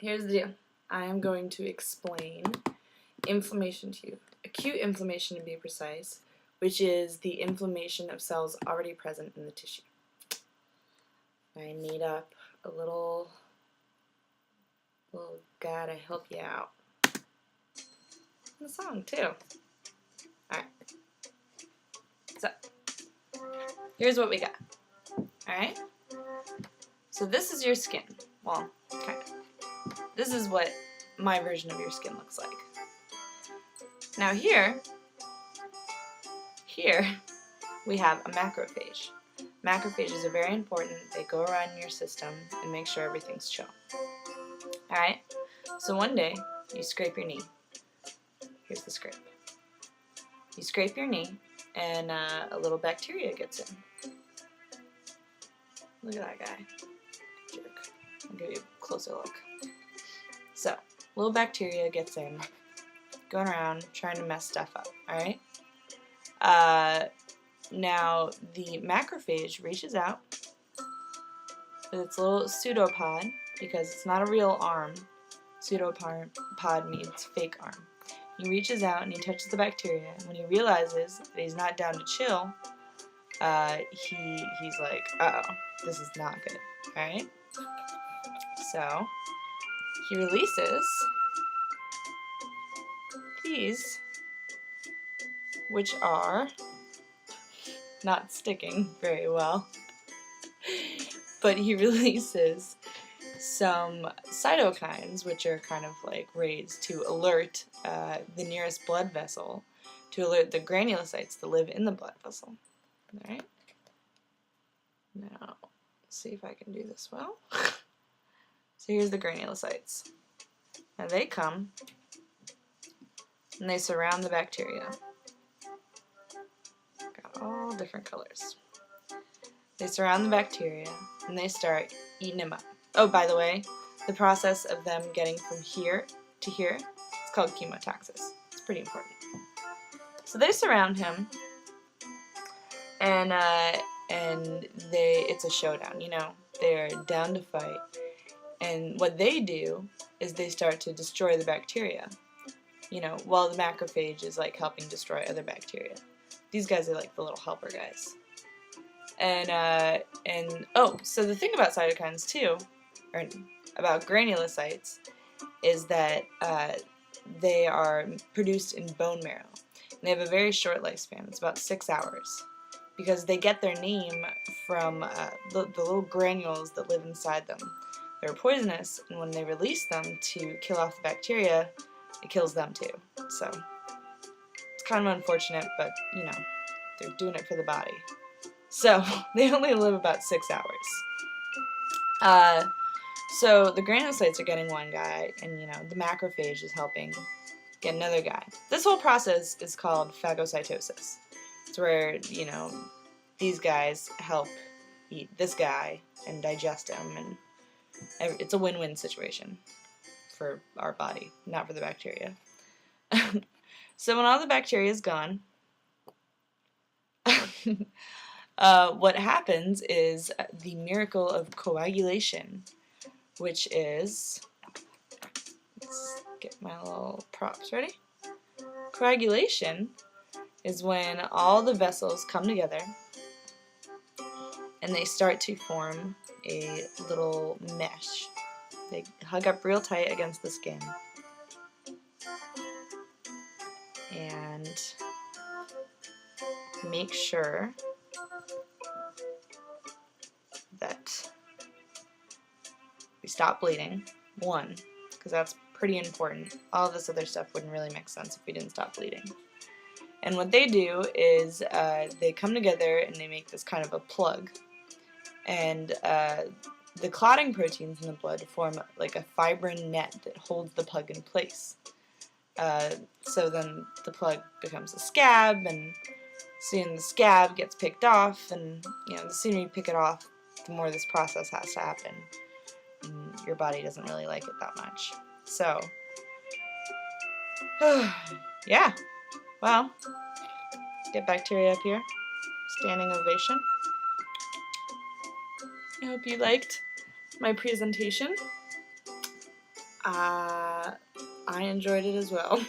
here's the deal. I am going to explain inflammation to you. Acute inflammation, to be precise, which is the inflammation of cells already present in the tissue. I made up a little guy to help you out. And the song, too. Alright. So, here's what we got. Alright? So this is your skin. Well, kind of. This is what my version of your skin looks like. Now here we have a macrophage. Macrophages are very important. They go around your system and make sure everything's chill. Alright? So one day, you scrape your knee. Here's the scrape. You scrape your knee, and a little bacteria gets in. Look at that guy. Jerk. I'll give you a closer look. So, little bacteria gets in, going around trying to mess stuff up, alright? Now, the macrophage reaches out with its little pseudopod, because it's not a real arm. Pseudopod means fake arm. He reaches out and he touches the bacteria, and when he realizes that he's not down to chill, he's like, uh-oh, this is not good, alright? So, he releases these, which are not sticking very well, but he releases some cytokines, which are kind of like raised to alert the nearest blood vessel, to alert the granulocytes that live in the blood vessel. Alright? Now, let's see if I can do this well. So here's the granulocytes. Now they come, and they surround the bacteria. Got all different colors. They surround the bacteria, and they start eating them up. Oh, by the way, the process of them getting from here to here, it's called chemotaxis. It's pretty important. So they surround him, and it's a showdown. You know, they're down to fight. And what they do is they start to destroy the bacteria, you know, while the macrophage is like helping destroy other bacteria. These guys are like the little helper guys. And oh, so the thing about cytokines too, or about granulocytes, is that they are produced in bone marrow. And they have a very short lifespan. It's about 6 hours, because they get their name from the little granules that live inside them. They're poisonous, and when they release them to kill off the bacteria, it kills them too. So it's kind of unfortunate, but you know, they're doing it for the body. So they only live about 6 hours. So the granulocytes are getting one guy, and you know, the macrophage is helping get another guy. This whole process is called phagocytosis. It's where, you know, these guys help eat this guy and digest him, and it's a win-win situation for our body, not for the bacteria. So when all the bacteria is gone, what happens is the miracle of coagulation, which is, let's get my little props ready. Coagulation is when all the vessels come together and they start to form a little mesh. They hug up real tight against the skin. And make sure that we stop bleeding. One, because that's pretty important. All of this other stuff wouldn't really make sense if we didn't stop bleeding. And what they do is they come together and they make this kind of a plug. And the clotting proteins in the blood form like a fibrin net that holds the plug in place. So then the plug becomes a scab, and soon the scab gets picked off, and you know, the sooner you pick it off, the more this process has to happen. And your body doesn't really like it that much. So, yeah, well, get bacteria up here. Standing ovation. I hope you liked my presentation. I enjoyed it as well.